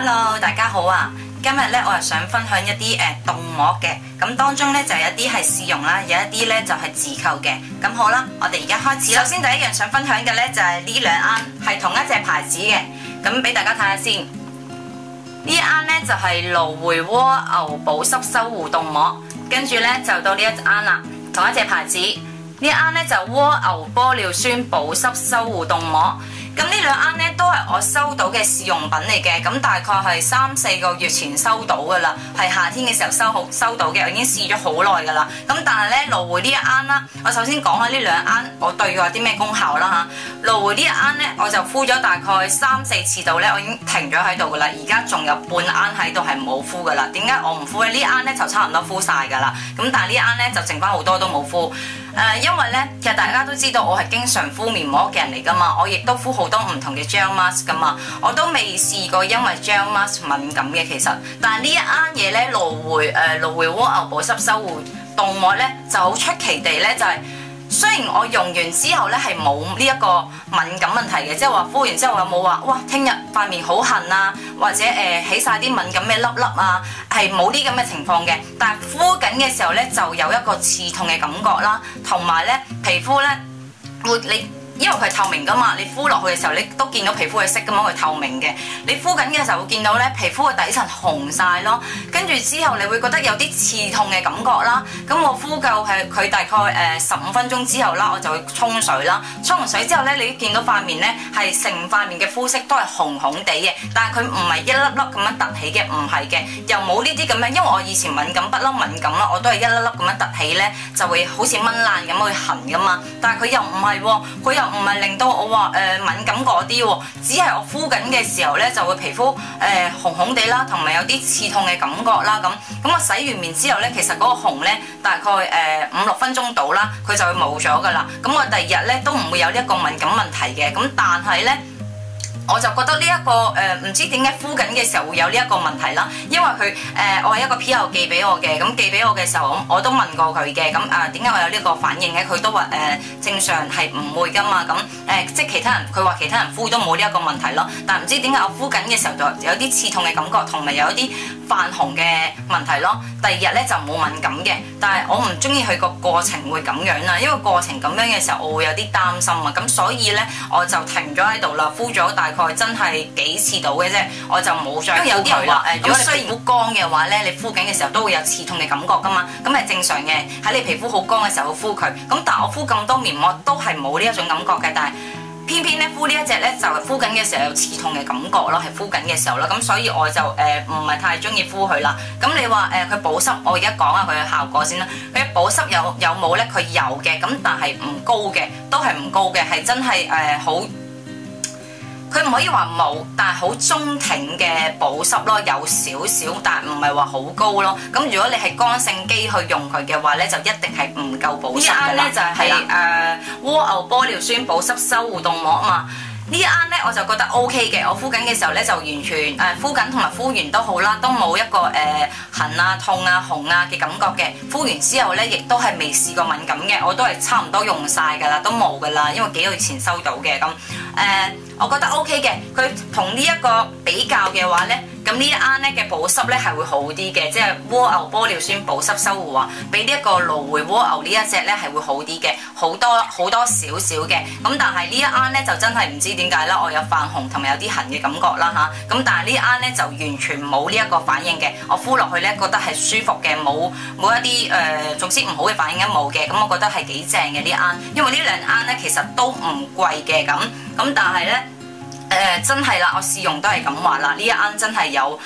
Hello， 大家好啊！今日咧我係想分享一啲凍膜嘅，咁當中咧就有一啲係試用啦，有一啲咧就係自購嘅。咁好啦，我哋而家開始啦。首先第一樣想分享嘅咧就係呢兩啱係同一隻牌子嘅，咁俾大家睇下先。呢一啱咧就係蘆薈蝸牛保濕修護凍膜，跟住咧就到呢一啱啦，同一隻牌子。呢一啱咧就蝸牛玻尿酸保濕修護凍膜。咁呢兩啱咧都係我收到嘅試用品嚟嘅，咁大概係3-4個月前收到噶啦，係夏天嘅時候收到嘅，我已經試咗好耐噶啦。咁但係咧蘆薈呢一啱啦，我首先講下呢兩啱我對佢有啲咩功效啦嚇。蘆薈呢一啱咧，我就敷咗大概3-4次度咧，我已經停咗喺度噶啦，而家仲有半啱喺度係冇敷噶啦。點解我唔敷咧？呢啱咧就差唔多敷晒噶啦，咁但係呢啱咧就剩翻好多都冇敷。因為咧，其實大家都知道我係經常敷面膜嘅人嚟噶嘛，我亦都敷好多唔同嘅 gel mask 噶嘛，我都未試過因為 gel mask 敏感嘅其實，但係呢一啱嘢咧，蘆薈蘆薈蝸牛保濕修護凍膜咧就好出奇地咧就係、雖然我用完之後咧係冇呢一個敏感問題嘅，即係話敷完之後有冇話哇聽日塊面好痕啊，或者起晒啲敏感嘅粒粒啊，係冇啲咁嘅情況嘅。但係敷緊嘅時候咧就有一個刺痛嘅感覺啦，同埋咧皮膚咧會因為佢係透明噶嘛，你敷落去嘅時候你都見到皮膚係色噶嘛，佢透明嘅。你敷緊嘅時候會見到咧皮膚嘅底層紅晒咯，跟住之後你會覺得有啲刺痛嘅感覺啦。咁我敷夠係佢大概15分鐘之後啦，我就會沖水啦。沖完水之後咧，你見到塊面咧係成塊面嘅膚色都係紅紅地嘅，但係佢唔係一粒粒咁樣凸起嘅，唔係嘅，又冇呢啲咁樣。因為我以前敏感不嬲敏感啦，我都係一粒粒咁樣凸起咧，就會好似蚊爛咁會痕噶嘛。但係佢又唔係喎，佢又唔係令到我話敏感嗰啲喎，只係我敷緊嘅時候咧就會皮膚紅紅地啦，同埋有啲刺痛嘅感覺啦咁。咁我洗完面之後咧，其實嗰個紅咧大概5-6分鐘到啦，佢就會冇咗噶啦。咁我第二日咧都唔會有呢一個敏感問題嘅。咁但係咧，我就覺得呢一個唔知點解敷緊嘅時候會有呢一個問題啦，因為佢我係一個 P.O. 寄俾我嘅，咁寄俾我嘅時候我都問過佢嘅，咁點解我有呢個反應嘅？佢都話正常係唔會噶嘛，咁即係其他人佢話其他人敷都冇呢一個問題咯，但係唔知點解我敷緊嘅時候就有啲刺痛嘅感覺，同埋有啲泛紅嘅問題咯。第二日咧就冇敏感嘅，但係我唔中意佢個過程會咁樣啦，因為過程咁樣嘅時候我會有啲擔心啊，咁所以咧我就停咗喺度啦，敷咗大概真係幾次到嘅啫，我就冇再敷佢啦。因為有啲人話如果你皮膚乾嘅話咧，你敷緊嘅時候都會有刺痛嘅感覺噶嘛，咁係正常嘅，喺你皮膚好乾嘅時候敷佢。咁但係我敷咁多面膜都係冇呢一種感覺嘅，但係偏偏咧敷呢一隻咧就係敷緊嘅時候有刺痛嘅感覺咯，係敷緊嘅時候啦，咁所以我就唔係太中意敷佢啦。咁你話佢保濕，我而家講下佢嘅效果先啦。佢保濕有冇咧？佢有嘅，咁但係唔高嘅，都係唔高嘅，係真係好。佢唔可以話冇，但係好中挺嘅保濕咯，有少少，但係唔係話好高咯。咁如果你係乾性肌去用佢嘅話咧，就一定係唔夠保濕㗎啦。呢啱咧就係蝸牛玻尿酸保濕修護凍膜啊嘛。呢一啱咧我就覺得 OK 嘅，我敷緊嘅時候咧就完全敷緊同埋敷完都好啦，都冇一個痕啊、痛啊、紅啊嘅感覺嘅。敷完之後咧，亦都係未試過敏感嘅，我都係差唔多用晒㗎啦，都冇㗎啦，因為幾個月前收到嘅咁我覺得 OK 嘅。佢同呢一個比較嘅話咧，咁呢一啱咧嘅保濕咧係會好啲嘅，即係蝸牛玻尿酸保濕修護啊，比呢一個蘆薈蝸牛呢一隻咧係會好啲嘅，好多少少嘅。咁但係呢一啱咧就真係唔知點解啦，我有泛紅同埋有啲痕嘅感覺啦嚇。咁但係呢一啱咧就完全冇呢一個反應嘅，我敷落去咧覺得係舒服嘅，冇一啲總之唔好嘅反應都冇嘅。咁我覺得係幾正嘅呢一啱，因為呢兩啱咧其實都唔貴嘅咁但係咧。真係啦，我試用都係咁話啦，呢一啱真係有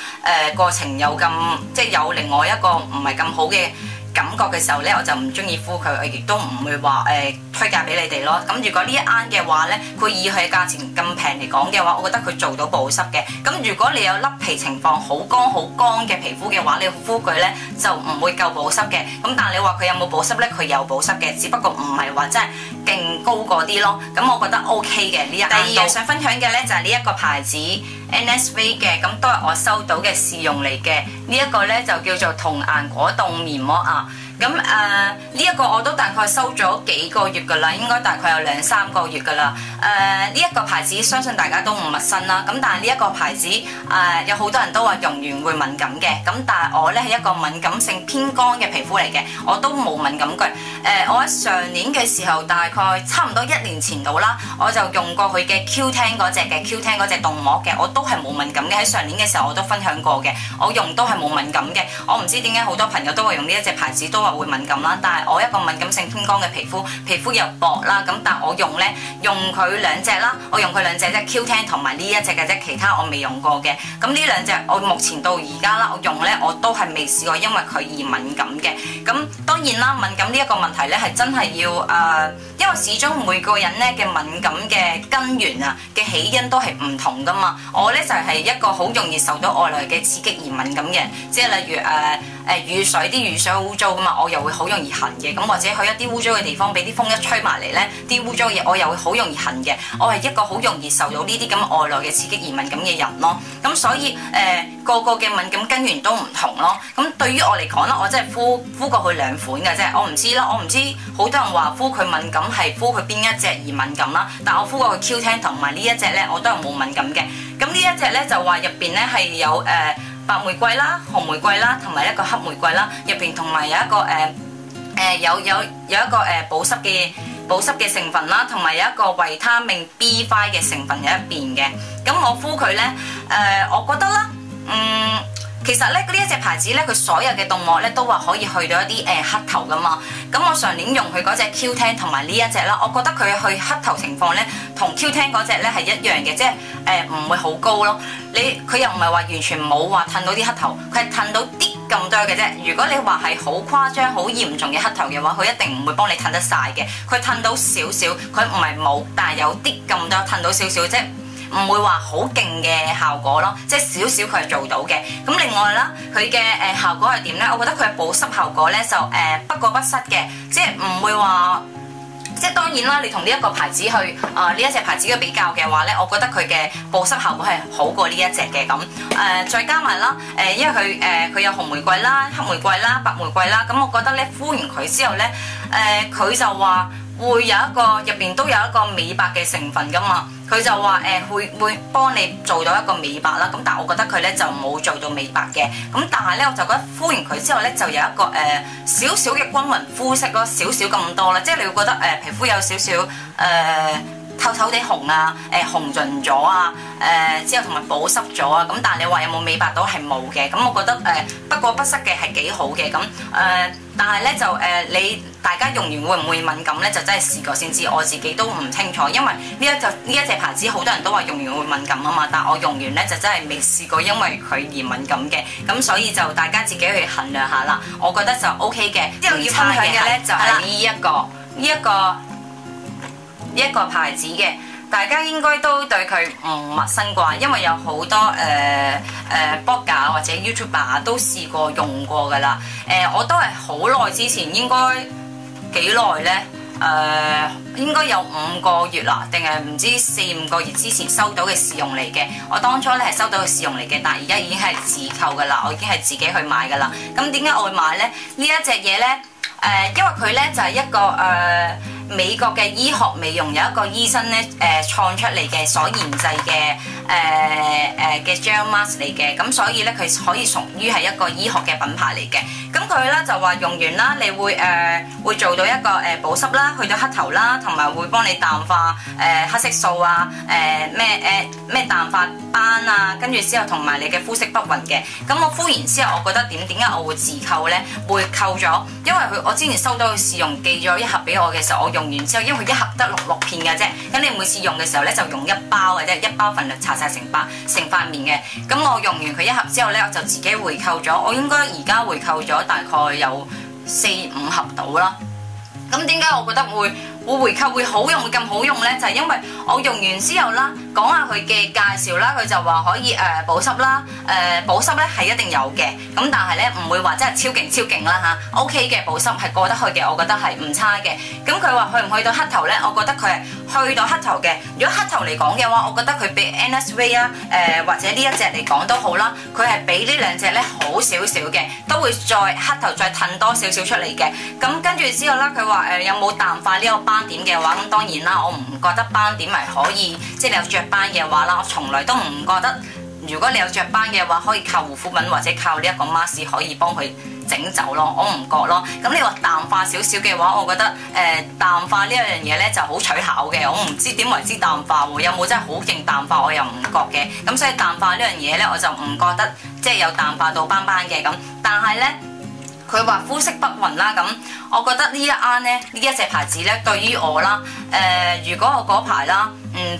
過程有咁即係有另外一個唔係咁好嘅感覺嘅時候咧，我就唔中意敷佢，我亦都唔會話推介俾你哋咯。咁如果呢一啱嘅話咧，佢以佢嘅價錢咁平嚟講嘅話，我覺得佢做到保濕嘅。咁如果你有甩皮情況好乾嘅皮膚嘅話，你敷佢咧就唔會夠保濕嘅。咁但係你話佢有冇保濕咧？佢有保濕嘅，只不過唔係話真係勁高嗰啲咯。咁我覺得 OK 嘅呢一啱。第二樣想分享嘅咧就係呢一個牌子 NSV 嘅，咁都係我收到嘅試用嚟嘅。呢一個咧就叫做童顏果凍面膜啊。咁呢一個我都大概收咗幾個月㗎啦，應該大概有2、3個月㗎啦。呢一個牌子相信大家都唔陌生啦。咁但係呢一個牌子有好多人都話用完會敏感嘅，咁但係我咧係一個敏感性偏乾嘅皮膚嚟嘅，我都冇敏感嘅。我喺上年嘅時候，大概差唔多1年前度啦，我就用過佢嘅 Q10 嗰隻嘅 Q10 嗰隻凍膜嘅，我都係冇敏感嘅。喺上年嘅時候我都分享過嘅，我用都係冇敏感嘅。我唔知點解好多朋友都話用呢一隻牌子都話會敏感啦，但係我一個敏感性偏乾嘅皮膚又薄啦，咁但係我用佢2隻啦，我用佢2隻啫 Q10 同埋呢一隻嘅啫，其他我未用過嘅。咁呢2隻我目前到而家啦，我用咧我都係未試過因為佢而敏感嘅。咁當然啦，敏感呢一個問題咧係真係要因為始終每個人咧嘅敏感嘅根源啊嘅起因都係唔同噶嘛。我咧就係一個好容易受到外來嘅刺激而敏感嘅人，即係例如雨水，啲雨水好污糟噶嘛，我又會好容易痕嘅。咁或者去一啲污糟嘅地方，俾啲風一吹埋嚟咧，啲污糟嘢我又會好容易痕嘅。我係一個好容易受到呢啲咁外來嘅刺激而敏感嘅人咯。咁所以個個嘅敏感根源都唔同咯。咁對於我嚟講啦，我真係敷過佢2款嘅啫。我唔知啦，我唔知好多人話敷佢敏感係敷佢邊一隻而敏感啦。但我敷過佢 Q10 同埋呢一隻咧，我都係冇敏感嘅。咁呢一隻咧就話入邊咧係有白玫瑰啦、紅玫瑰啦，同埋一個黑玫瑰啦。入邊同埋有一個有一個保濕嘅成分啦，同埋有一個維他命 B5 嘅成分喺入邊嘅。咁我敷佢咧我覺得啦，其實咧呢一隻牌子咧，佢所有嘅凍膜咧都話可以去到一啲黑頭噶嘛。咁我上年用佢嗰隻 Q10 同埋呢一隻啦，我覺得佢去黑頭情況咧同 Q10 嗰隻咧係一樣嘅，即係唔會好高咯。佢又唔係話完全冇話褪到啲黑頭，佢係褪到啲咁多嘅啫。如果你話係好誇張、好嚴重嘅黑頭嘅話，佢一定唔會幫你褪得晒嘅。佢褪到少少，佢唔係冇，但係有啲咁多褪到少少啫。唔會話好勁嘅效果咯，即係少少佢係做到嘅。咁另外啦，佢嘅效果係點咧？我覺得佢嘅保濕效果咧就不過不失嘅，即係唔會話，即係當然啦。你同呢一個牌子去呢一隻牌子嘅比較嘅話咧，我覺得佢嘅保濕效果係好過呢一隻嘅。咁再加埋啦，因為佢有紅玫瑰啦、黑玫瑰啦、白玫瑰啦，咁我覺得咧敷完佢之後咧，佢就話會有一個入邊都有一個美白嘅成分噶嘛。佢就話會幫你做到一個美白啦，咁但係我覺得佢咧就冇做到美白嘅，咁但係咧我就覺得敷完佢之後咧就有一個少少嘅均勻膚色咯，少少咁多啦，即係你會覺得皮膚有少少透透地紅啊，紅潤咗啊，之後同埋保濕咗啊，咁但係你話有冇美白到係冇嘅，咁我覺得不過不失嘅係幾好嘅，咁但係咧就你大家用完會唔會敏感咧？就真係試過先知，我自己都唔清楚，因為呢一隻牌子好多人都話用完會敏感啊嘛，但係我用完咧就真係未試過因為佢而敏感嘅，咁所以就大家自己去衡量下啦。我覺得就 OK 嘅。之後要分享嘅咧就係呢一個牌子嘅，大家應該都對佢唔陌生啩，因為有好多blogger 或者 YouTuber 都試過用過噶啦。我都係好耐之前，應該幾耐咧？應該有5個月啦，定係唔知4、5個月之前收到嘅試用嚟嘅。我當初咧係收到嘅試用嚟嘅，但係而家已經係自購噶啦，我已經係自己去買噶啦。咁點解我會買咧？呢一隻嘢咧，因為佢咧就係一個美國嘅醫學美容有一個醫生咧創出嚟嘅所研製嘅嘅 gel mask 嚟嘅，咁所以咧佢可以屬於係一個醫學嘅品牌嚟嘅。咁佢咧就話用完啦，你會做到一個保濕啦，去到黑頭啦，同埋會幫你淡化黑色素啊，咩淡化斑啊，跟住之後同埋你嘅膚色不均嘅。咁我敷完之後，我覺得點解我會自購咧？會扣咗，因為我之前收到佢試用寄咗1盒俾我嘅時候，我用完之後，因為佢1盒得6片嘅啫，咁你每次用嘅時候咧就用1包嘅啫，1包份量搽晒成塊面嘅。咁我用完佢1盒之後咧，我就自己回購咗，我應該而家回購咗大概有4、5盒到啦。咁點解我覺得會會回購會好用會咁好用呢？就係因為我用完之後啦，講下佢嘅介紹啦，佢就話可以保濕啦，保濕呢係一定有嘅，咁但係呢唔會話真係超勁啦嚇，OK 嘅保濕係過得去嘅，我覺得係唔差嘅。咁佢話去唔去到黑頭呢？我覺得佢係去到黑頭嘅。如果黑頭嚟講嘅話，我覺得佢比 NSV 啊或者呢一隻嚟講都好啦，佢係比呢兩隻呢好少少嘅，都會再黑頭再褪多少少出嚟嘅。咁跟住之後啦，佢話有冇淡化呢個斑點嘅話，咁當然啦，我唔覺得斑點係可以，即係你有雀斑嘅話啦，我從來都唔覺得。如果你有雀斑嘅話，可以靠護膚品或者靠呢一個 mask 可以幫佢整走咯，我唔覺咯。咁你話淡化少少嘅話，我覺得淡化呢一樣嘢咧就好取巧嘅，我唔知點為之淡化喎，有冇真係好勁淡化我又唔覺嘅。咁所以淡化呢樣嘢咧，我就唔覺得即係有淡化到斑斑嘅咁。但係咧，佢話膚色不勻啦，咁我覺得呢一啱咧，呢一隻牌子咧對於我啦，如果我嗰排啦，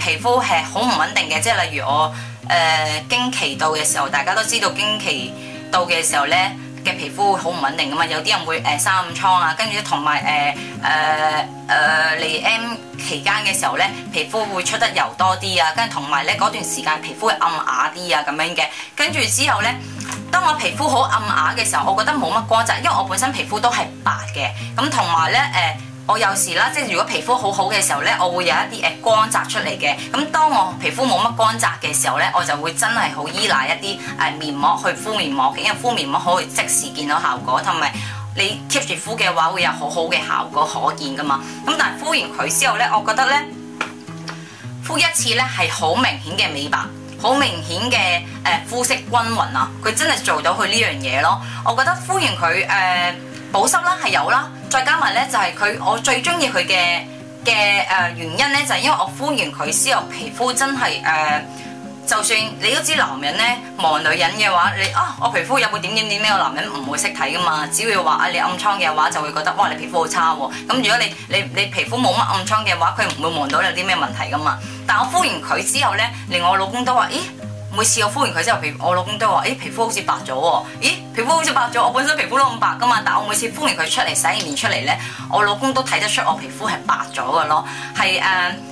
皮膚係好唔穩定嘅，即係例如我。經期到嘅時候，大家都知道經期到嘅時候咧嘅皮膚會好唔穩定噶嘛，有啲人會生暗瘡啊，跟住同埋嚟 M 期間嘅時候咧，皮膚會出得油多啲啊，跟住同埋咧嗰段時間皮膚會暗啞啲啊咁樣嘅，跟住之後咧，當我皮膚好暗啞嘅時候，我覺得冇乜光澤，因為我本身皮膚都係白嘅，咁同埋咧我有時啦，即係如果皮膚好好嘅時候咧，我會有一啲光澤出嚟嘅。咁當我皮膚冇乜光澤嘅時候咧，我就會真係好依賴一啲面膜去敷面膜嘅，因為敷面膜可以即時見到效果，同埋你 keep 住敷嘅話會有好好嘅效果可見噶嘛。咁但係敷完佢之後咧，我覺得咧敷一次咧係好明顯嘅美白，好明顯嘅膚色均勻啊！佢真係做到佢呢樣嘢咯。我覺得敷完佢保濕啦係有啦。再加埋咧就係我最中意佢嘅原因咧，就係因為我敷完佢之後，皮膚真係就算你都知男人咧望女人嘅話，你我皮膚有冇點呢個男人唔會識睇噶嘛，只要話你暗瘡嘅話就會覺得哇你皮膚好差喎。咁如果你皮膚冇乜暗瘡嘅話，佢唔會望到你有啲咩問題噶嘛。但我敷完佢之後咧，連我老公都話咦。每次我敷完佢之後，我老公都話：皮膚好似白咗喎！咦，皮膚好似白咗！我本身皮膚都咁白噶嘛，但我每次敷完佢出嚟洗完面出嚟咧，我老公都睇得出我皮膚係白咗嘅咯。係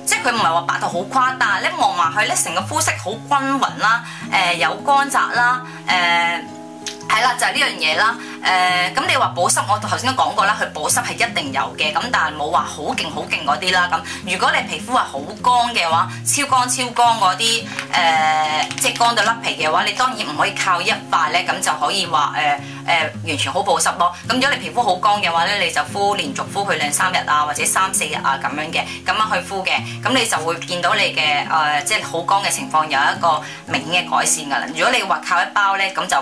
即係佢唔係話白到好誇，但係咧望埋去咧，成個膚色好均勻啦，有光澤啦，係啦，就係呢樣嘢啦。咁你話保濕，我頭先都講過啦，佢保濕係一定有嘅，咁但係冇話好勁嗰啲啦。咁如果你皮膚係好乾嘅話，超乾嗰啲，即係乾到甩皮嘅話，你當然唔可以靠一塊咧，咁就可以話完全好保濕咯。咁如果你皮膚好乾嘅話咧，你就連續敷佢2-3日啊，或者3-4日啊咁樣嘅，咁樣去敷嘅，咁你就會見到你嘅即係好乾嘅情況有一個明顯嘅改善噶啦。如果你話靠一包咧，咁就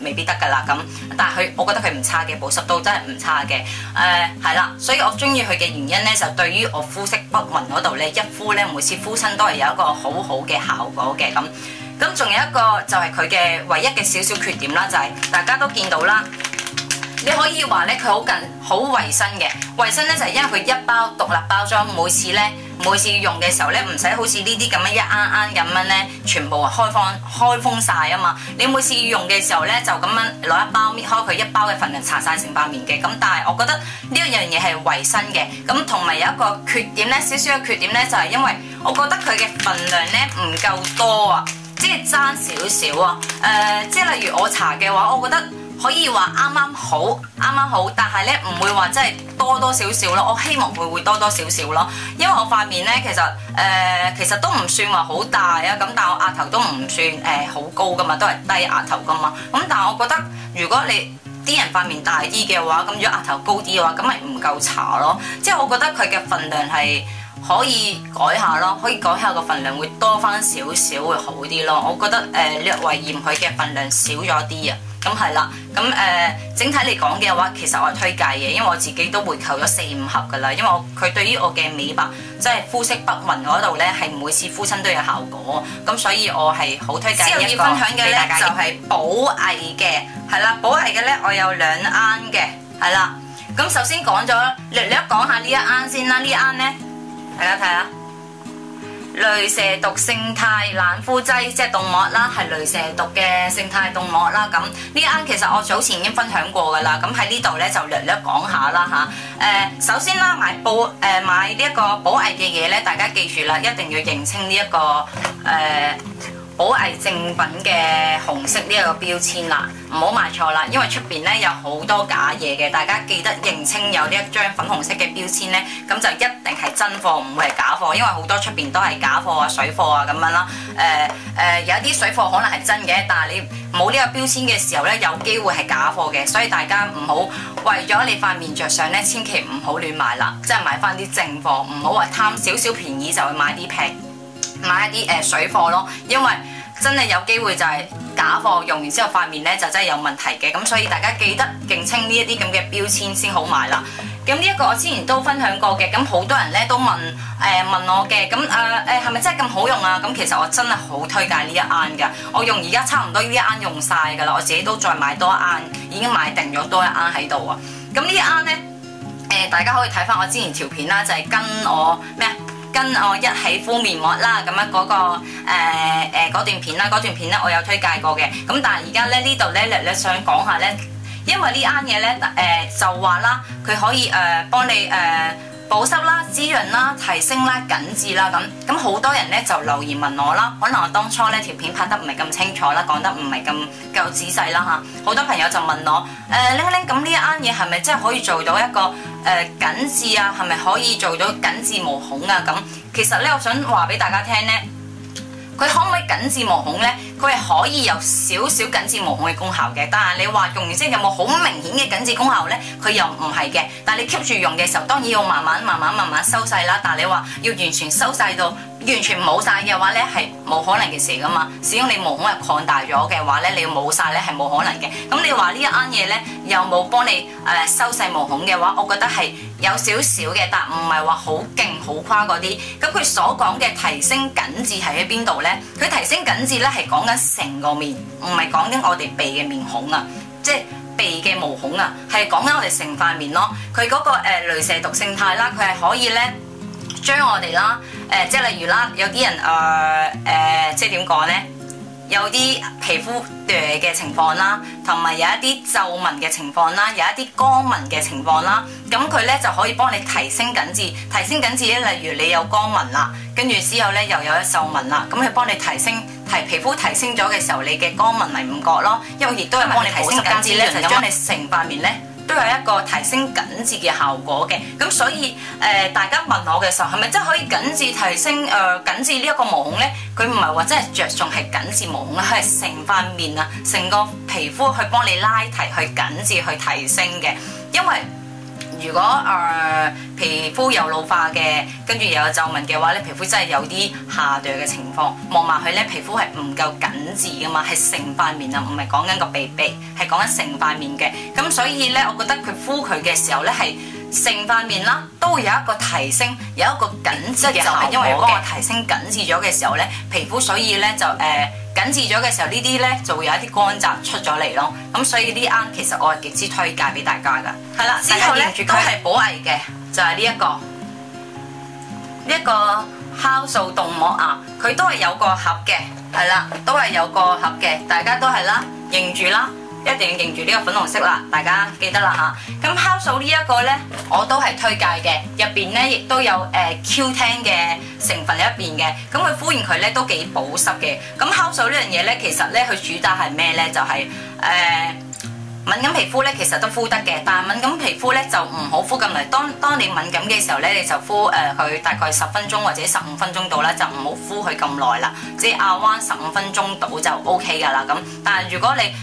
未必得噶啦，咁但係我覺得佢唔差嘅，保濕都真係唔差嘅，係啦，所以我中意佢嘅原因咧，就對於我膚色不勻嗰度咧，一敷咧每次敷親都係有一個好好嘅效果嘅，咁仲有一個就係佢嘅唯一嘅少少缺點啦，就係大家都見到啦，你可以話咧佢好衞生嘅，衞生咧就係因為佢一包獨立包裝，每次用嘅時候咧，唔使好似呢啲咁樣一啱咁樣咧，全部開封晒啊嘛！你每次用嘅時候咧，就咁樣攞一包搣開佢一包嘅份量，搽晒成塊面嘅。咁但係我覺得呢一樣嘢係衞生嘅。咁同埋有一個缺點咧，少少嘅缺點咧，就係因為我覺得佢嘅份量咧唔夠多啊，即係爭少少啊。即係例如我搽嘅話，我覺得可以話啱啱好，但係咧唔會話真係多少少咯。我希望佢會多少少咯，因為我塊面咧其實都唔算話好大啊，咁但係我額頭都唔算好高噶嘛，都係低額頭噶嘛。咁但係我覺得如果你啲人塊面大啲嘅話，咁如果額頭高啲嘅話，咁咪唔夠搽咯。即係我覺得佢嘅份量係可以改下咯，可以改下個份量會多翻少少會好啲咯。我覺得略為嫌佢嘅份量少咗啲啊。咁係啦，咁整體嚟講嘅話，其實我係推介嘅，因為我自己都回購咗4-5盒噶啦，因為佢對於我嘅美白，即係膚色不勻嗰度咧，係每次敷親都有效果，咁所以我係好推介一個。之後要分享嘅咧就係寶藝嘅，係啦，寶藝嘅咧我有2盎嘅，係啦，咁首先講咗略講下呢1盎先啦，呢1盎咧大家睇下，雷射毒勝肽冷敷劑，即係凍膜啦，係雷射毒嘅勝肽凍膜啦。咁呢啱其實我早前已經分享過㗎啦。咁喺呢度咧就略略講下啦嚇。首先啦，買呢一個寶藝嘅嘢咧，大家記住啦，一定要認清呢一個寶藝正品嘅紅色呢一個標籤啦，唔好買錯啦，因為出邊咧有好多假嘢嘅，大家記得認清有呢一張粉紅色嘅標籤咧，咁就一定係真貨，唔會係假貨，因為好多出邊都係假貨啊、水貨啊咁樣啦。有一啲水貨可能係真嘅，但係你冇呢個標籤嘅時候咧，有機會係假貨嘅，所以大家唔好為咗你塊面着想咧，千祈唔好亂買啦，即係買翻啲正貨，唔好話貪少少便宜就去買啲買一啲水貨咯，因為真係有機會就係假貨，用完之後塊面咧就真係有問題嘅，咁所以大家記得認清呢一啲咁嘅標籤先好買啦。咁呢一個我之前都分享過嘅，咁好多人咧都問我嘅，咁係咪真係咁好用啊？咁其實我真係好推介呢一啱㗎，我用而家差唔多呢一啱用晒㗎啦，我自己都再買多一啱，已經買定咗多一啱喺度啊。咁呢一啱咧，大家可以睇翻我之前條片啦，就係跟我一起敷面膜啦，咁樣嗰段片啦，嗰段片咧我有推介過嘅。咁但係而家咧呢度咧略想講下咧，因為呢啱嘢咧就話啦，佢可以幫你保濕啦、滋潤啦、提升啦、緊緻啦咁好多人咧就留言問我啦，可能我當初咧條片拍得唔係咁清楚啦，講得唔係咁夠仔細啦嚇，好多朋友就問我玲玲，咁呢一啱嘢係咪真係可以做到一個緊緻啊？係咪可以做到緊緻毛孔啊？咁其實咧，我想話俾大家聽咧，佢可唔可以緊緻毛孔咧？佢係可以有少少緊緻毛孔嘅功效嘅，但係你話用完之後有冇好明顯嘅緊緻功效咧？佢又唔係嘅。但係你 keep 住用嘅時候，當然要慢慢收細啦。但係你話要完全收細到完全冇晒嘅話咧，係冇可能嘅事噶嘛。始終你毛孔係擴大咗嘅話咧，你要冇晒咧係冇可能嘅。咁你話呢一啱嘢咧，有冇幫你收細毛孔嘅話，我覺得係有少少嘅，但唔係話好勁好誇嗰啲。咁佢所講嘅提升緊緻係喺邊度咧？佢提升緊緻咧係講緊成個面，唔係講緊我哋鼻嘅面孔啊，即係鼻嘅毛孔啊，係講緊我哋成塊面咯。佢嗰個雷射毒勝肽啦，佢係可以咧將我哋啦即係例如啦，有啲人即係點講咧？有啲皮膚嘅情況啦，同埋有一啲皺紋嘅情況啦，有一啲乾紋嘅情況啦，咁佢咧就可以幫你提升緊緻。提升緊緻咧，例如你有乾紋啦，跟住之後咧又有皺紋啦，咁佢幫你皮膚提升咗嘅時候，你嘅乾紋咪唔覺咯，因為亦都係幫你提升緊緻咧，就將你成塊面咧都有一個提升緊緻嘅效果嘅。咁所以大家問我嘅時候，係咪真係可以緊緻提升緊緻呢一個毛孔咧？佢唔係話真係着重係緊緻毛孔啦，佢係成塊面啊，成個皮膚去幫你拉提、去緊緻、去提升嘅。因為如果皮膚有老化嘅，跟住又有皺紋嘅話咧，皮膚真係有啲下墜嘅情況。望埋去咧，皮膚係唔夠緊緻噶嘛，係成塊面啊，唔係講緊個鼻，係講緊成塊面嘅。咁所以咧，我覺得佢敷佢嘅時候咧，係成塊面啦，都會有一個提升，有一個緊緻嘅效果嘅。因為幫我提升緊緻咗嘅時候咧，皮膚所以咧就緊緻咗嘅時候，呢啲咧就會有一啲乾雜出咗嚟咯。咁所以呢啱其實我係極之推介俾大家噶。係啦，之後咧都係寶藝嘅，就係呢一個酵素凍膜啊，佢都係有個盒嘅，係啦，都係有個盒嘅，大家都係啦，認住啦。一定要認住呢個粉紅色啦，大家記得啦嚇。咁酵素呢一個呢，我都係推介嘅，入邊呢亦都有Q10嘅成分喺入邊嘅。咁佢敷完佢呢都幾保濕嘅。咁酵素呢樣嘢呢，其實呢，佢主打係咩呢？就係敏感皮膚呢，其實都敷得嘅，但係敏感皮膚呢，就唔好敷咁耐。當你敏感嘅時候呢，你就敷佢大概10分鐘或者15分鐘度啦，就唔好敷佢咁耐啦。即係亞灣15分鐘到就 OK 噶啦咁。但係如果你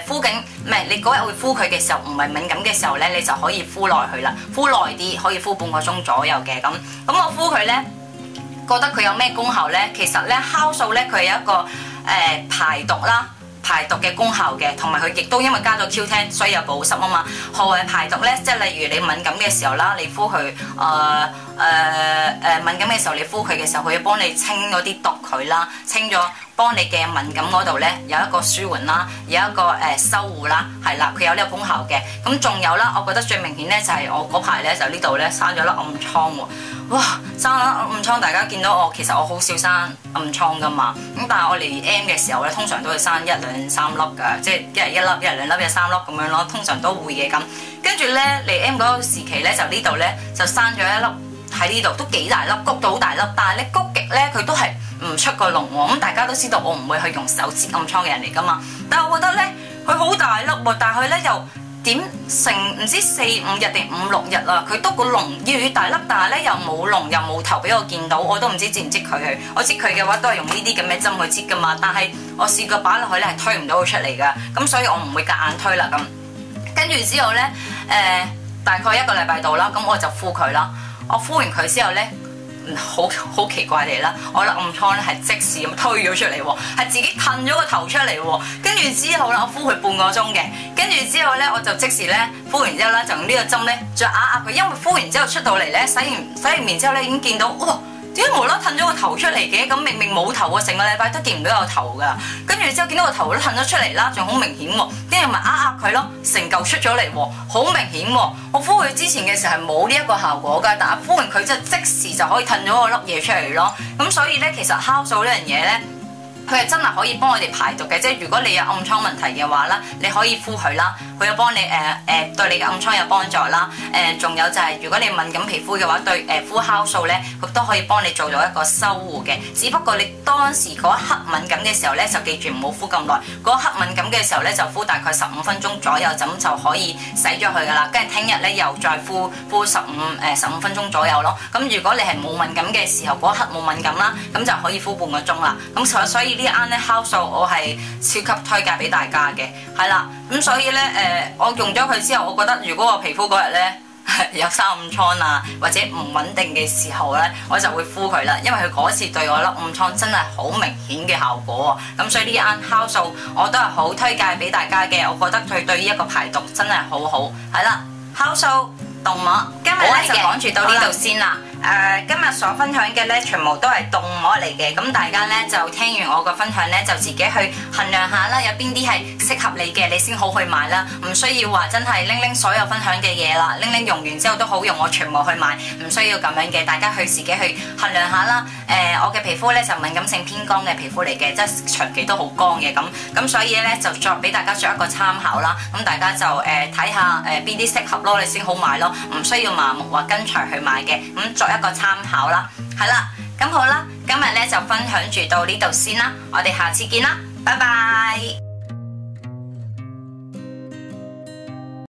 敷緊唔係你嗰日會敷佢嘅時候唔係敏感嘅時候呢，你就可以敷耐佢啦，敷耐啲可以敷半個鐘左右嘅咁。咁我敷佢呢，覺得佢有咩功效呢？其實呢，酵素呢，佢有一個排毒啦。排毒嘅功效嘅，同埋佢亦都因為加咗 Q10，所以有保濕啊嘛。何謂排毒咧？即係例如你敏感嘅時候啦，你敷佢敏感嘅時候，你敷佢嘅時候，佢要幫你清嗰啲毒佢啦，清咗幫你嘅敏感嗰度咧有一個舒緩啦，有一個修護啦，係啦，佢有呢個功效嘅。咁仲有啦，我覺得最明顯咧就係我嗰排咧就呢度咧生咗粒暗瘡喎。哇！生咗暗瘡，大家見到我其實我好少生暗瘡噶嘛。咁但係我嚟 M 嘅時候咧，通常都會生一兩三粒㗎，即係一日一粒，一日兩粒，一日三粒咁樣咯。通常都會嘅咁。跟住咧嚟 M 嗰個時期咧，就呢度咧就生咗一粒喺呢度，都幾大粒，谷到好大粒。但係咧谷極咧佢都係唔出個膿喎。咁大家都知道我唔會去用手指暗瘡嘅人嚟噶嘛。但係我覺得咧佢好大粒喎，但係佢咧又點成唔知4-5日定5-6日啦，佢都個膿越大粒，但係咧又冇膿又冇頭俾我見到，我都唔知擠唔擠佢。我擠佢嘅話都係用呢啲咁嘅針去擠噶嘛，但係我試過擺落去咧係推唔到佢出嚟噶，咁所以我唔會夾硬推啦咁。跟住之後咧大概1個禮拜到啦，咁我就敷佢啦。我敷完佢之後咧，好奇怪地啦，我粒暗瘡咧係即時咁推咗出嚟喎，係自己褪咗個頭出嚟喎。跟住之後咧，我敷佢半個鐘嘅，跟住之後咧我就即時咧敷完之後咧就用呢個針咧再壓壓佢，因為敷完之後出到嚟咧洗完面之後咧已經見到哇！點解無啦啦褪咗個頭出嚟嘅？咁明明冇頭喎，成個禮拜都見唔到有頭㗎。跟住之後見到個頭都褪咗出嚟啦，仲好明顯喎。跟住咪壓壓佢咯，成嚿出咗嚟喎，好明顯喎。我敷佢之前嘅時候係冇呢一個效果㗎，但係敷完佢之後即時就可以褪咗個粒嘢出嚟咯。咁所以咧，其實酵素呢樣嘢咧，佢係真係可以幫我哋排毒嘅。即係如果你有暗瘡問題嘅話啦，你可以敷佢啦，佢有幫你對你嘅暗瘡有幫助啦。仲有就係如果你敏感皮膚嘅話，對敷酵素咧，佢都可以幫你做到一個修護嘅。只不過你當時嗰一刻敏感嘅時候咧，就記住唔好敷咁耐。嗰一刻敏感嘅時候咧，就敷大概15分鐘左右，咁就可以洗咗佢噶啦。跟住聽日咧又再敷15分鐘左右咯。咁如果你係冇敏感嘅時候，嗰一刻冇敏感啦，咁就可以敷半個鐘啦。咁所以呢一啱咧酵素我係超級推介俾大家嘅，係啦。咁所以咧我用咗佢之後，我覺得如果我皮膚嗰日咧有生暗瘡啊或者唔穩定嘅時候咧，我就會敷佢啦，因為佢嗰次對我粒暗瘡真係好明顯嘅效果喎。咁所以呢一啱酵素我都係好推介俾大家嘅，我覺得佢對於一個排毒真係好好。係啦，酵素凍膜，今日咧就講住到呢度先啦。今日所分享嘅咧，全部都係凍膜嚟嘅，咁大家咧就聽完我個分享咧，就自己去衡量下啦，有邊啲係適合你嘅，你先好去買啦，唔需要話真係拎所有分享嘅嘢啦，拎用完之後都好用，我全部去買，唔需要咁樣嘅，大家去自己去衡量下啦。我嘅皮膚咧就敏感性偏乾嘅皮膚嚟嘅，即係長期都好乾嘅咁所以咧就再俾大家作一個參考啦。咁大家就睇下邊啲適合咯，你先好買咯，唔需要盲目話跟隨去買嘅，咁作一個參考啦。係啦，咁好啦，今日咧就分享住到呢度先啦，我哋下次見啦，拜拜。